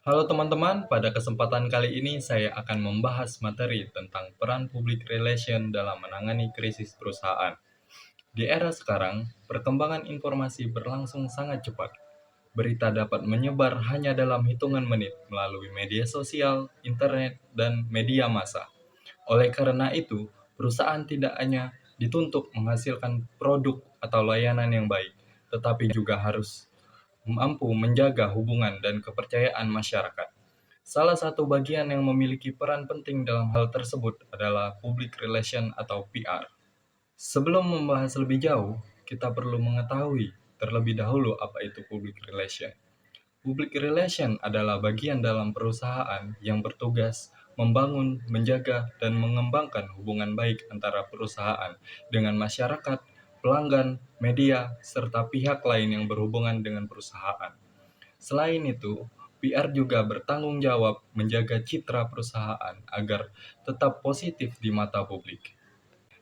Halo teman-teman, pada kesempatan kali ini saya akan membahas materi tentang peran public relation dalam menangani krisis perusahaan. Di era sekarang, perkembangan informasi berlangsung sangat cepat. Berita dapat menyebar hanya dalam hitungan menit melalui media sosial, internet, dan media massa. Oleh karena itu, perusahaan tidak hanya dituntut menghasilkan produk atau layanan yang baik, tetapi juga harus mampu menjaga hubungan dan kepercayaan masyarakat. Salah satu bagian yang memiliki peran penting dalam hal tersebut adalah public relation atau PR. Sebelum membahas lebih jauh, kita perlu mengetahui terlebih dahulu apa itu public relation. Public relation adalah bagian dalam perusahaan yang bertugas membangun, menjaga, dan mengembangkan hubungan baik antara perusahaan dengan masyarakat, pelanggan, media, serta pihak lain yang berhubungan dengan perusahaan. Selain itu, PR juga bertanggung jawab menjaga citra perusahaan agar tetap positif di mata publik.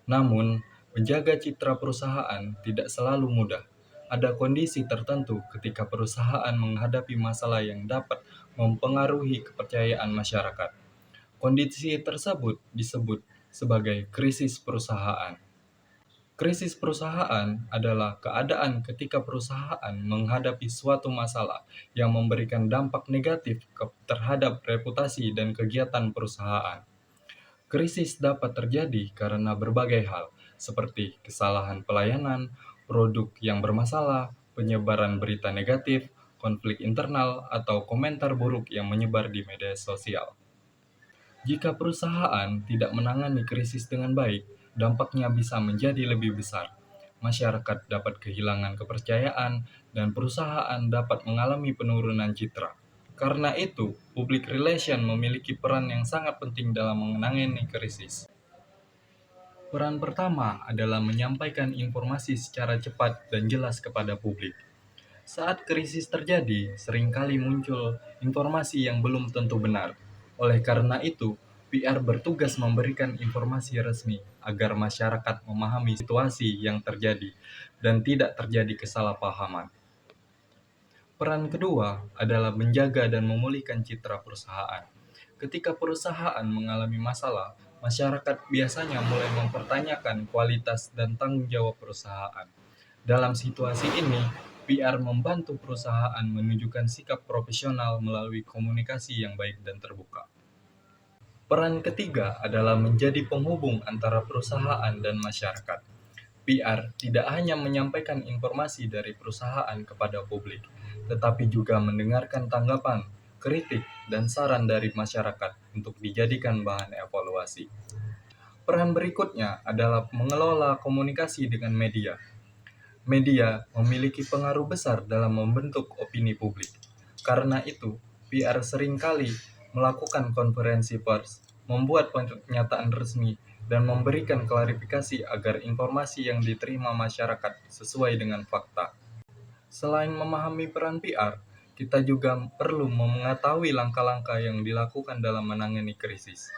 Namun, menjaga citra perusahaan tidak selalu mudah. Ada kondisi tertentu ketika perusahaan menghadapi masalah yang dapat mempengaruhi kepercayaan masyarakat. Kondisi tersebut disebut sebagai krisis perusahaan. Krisis perusahaan adalah keadaan ketika perusahaan menghadapi suatu masalah yang memberikan dampak negatif terhadap reputasi dan kegiatan perusahaan. Krisis dapat terjadi karena berbagai hal, seperti kesalahan pelayanan, produk yang bermasalah, penyebaran berita negatif, konflik internal, atau komentar buruk yang menyebar di media sosial. Jika perusahaan tidak menangani krisis dengan baik, dampaknya bisa menjadi lebih besar. Masyarakat dapat kehilangan kepercayaan, dan perusahaan dapat mengalami penurunan citra. Karena itu, public relation memiliki peran yang sangat penting dalam menangani krisis. Peran pertama adalah menyampaikan informasi secara cepat dan jelas kepada publik. Saat krisis terjadi, seringkali muncul informasi yang belum tentu benar. Oleh karena itu, PR bertugas memberikan informasi resmi agar masyarakat memahami situasi yang terjadi dan tidak terjadi kesalahpahaman. Peran kedua adalah menjaga dan memulihkan citra perusahaan. Ketika perusahaan mengalami masalah, masyarakat biasanya mulai mempertanyakan kualitas dan tanggung jawab perusahaan. Dalam situasi ini, PR membantu perusahaan menunjukkan sikap profesional melalui komunikasi yang baik dan terbuka. Peran ketiga adalah menjadi penghubung antara perusahaan dan masyarakat. PR tidak hanya menyampaikan informasi dari perusahaan kepada publik, tetapi juga mendengarkan tanggapan, kritik, dan saran dari masyarakat untuk dijadikan bahan evaluasi. Peran berikutnya adalah mengelola komunikasi dengan media. Media memiliki pengaruh besar dalam membentuk opini publik. Karena itu, PR seringkali melakukan konferensi pers, membuat pernyataan resmi, dan memberikan klarifikasi agar informasi yang diterima masyarakat sesuai dengan fakta. Selain memahami peran PR, kita juga perlu mengetahui langkah-langkah yang dilakukan dalam menangani krisis.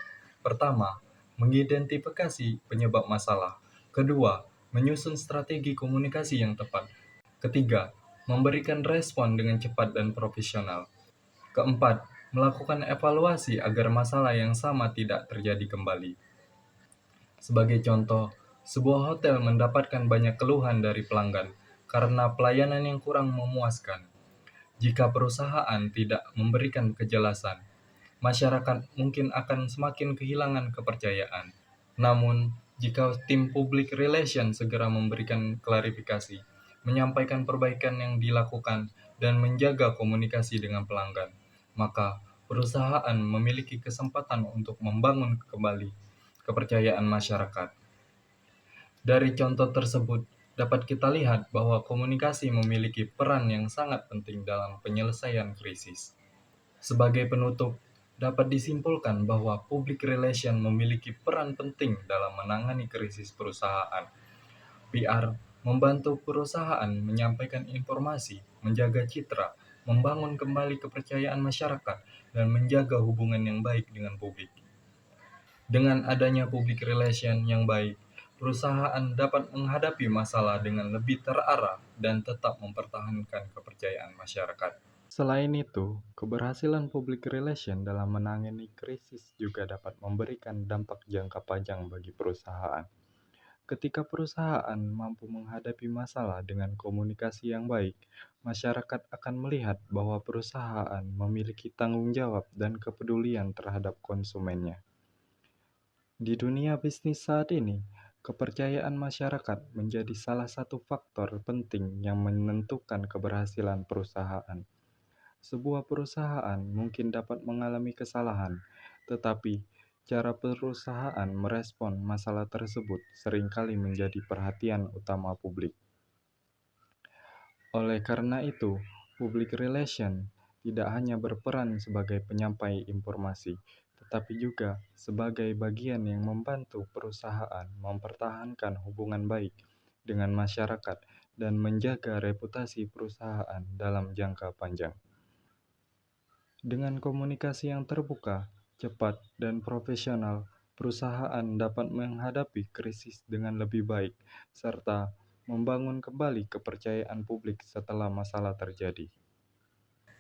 Pertama, mengidentifikasi penyebab masalah. Kedua, menyusun strategi komunikasi yang tepat. Ketiga, memberikan respon dengan cepat dan profesional. Keempat, melakukan evaluasi agar masalah yang sama tidak terjadi kembali. Sebagai contoh, sebuah hotel mendapatkan banyak keluhan dari pelanggan karena pelayanan yang kurang memuaskan. Jika perusahaan tidak memberikan kejelasan, masyarakat mungkin akan semakin kehilangan kepercayaan. Namun, jika tim public relation segera memberikan klarifikasi, menyampaikan perbaikan yang dilakukan, dan menjaga komunikasi dengan pelanggan, maka perusahaan memiliki kesempatan untuk membangun kembali kepercayaan masyarakat. Dari contoh tersebut, dapat kita lihat bahwa komunikasi memiliki peran yang sangat penting dalam penyelesaian krisis. Sebagai penutup, dapat disimpulkan bahwa public relation memiliki peran penting dalam menangani krisis perusahaan. PR membantu perusahaan menyampaikan informasi, menjaga citra, membangun kembali kepercayaan masyarakat, dan menjaga hubungan yang baik dengan publik. Dengan adanya public relation yang baik, perusahaan dapat menghadapi masalah dengan lebih terarah dan tetap mempertahankan kepercayaan masyarakat. Selain itu, keberhasilan public relation dalam menangani krisis juga dapat memberikan dampak jangka panjang bagi perusahaan. Ketika perusahaan mampu menghadapi masalah dengan komunikasi yang baik, masyarakat akan melihat bahwa perusahaan memiliki tanggung jawab dan kepedulian terhadap konsumennya. Di dunia bisnis saat ini, kepercayaan masyarakat menjadi salah satu faktor penting yang menentukan keberhasilan perusahaan. Sebuah perusahaan mungkin dapat mengalami kesalahan, tetapi cara perusahaan merespon masalah tersebut seringkali menjadi perhatian utama publik. Oleh karena itu, public relation tidak hanya berperan sebagai penyampai informasi, tetapi juga sebagai bagian yang membantu perusahaan mempertahankan hubungan baik dengan masyarakat dan menjaga reputasi perusahaan dalam jangka panjang. Dengan komunikasi yang terbuka, cepat, dan profesional, perusahaan dapat menghadapi krisis dengan lebih baik, serta membangun kembali kepercayaan publik setelah masalah terjadi.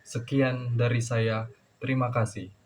Sekian dari saya, terima kasih.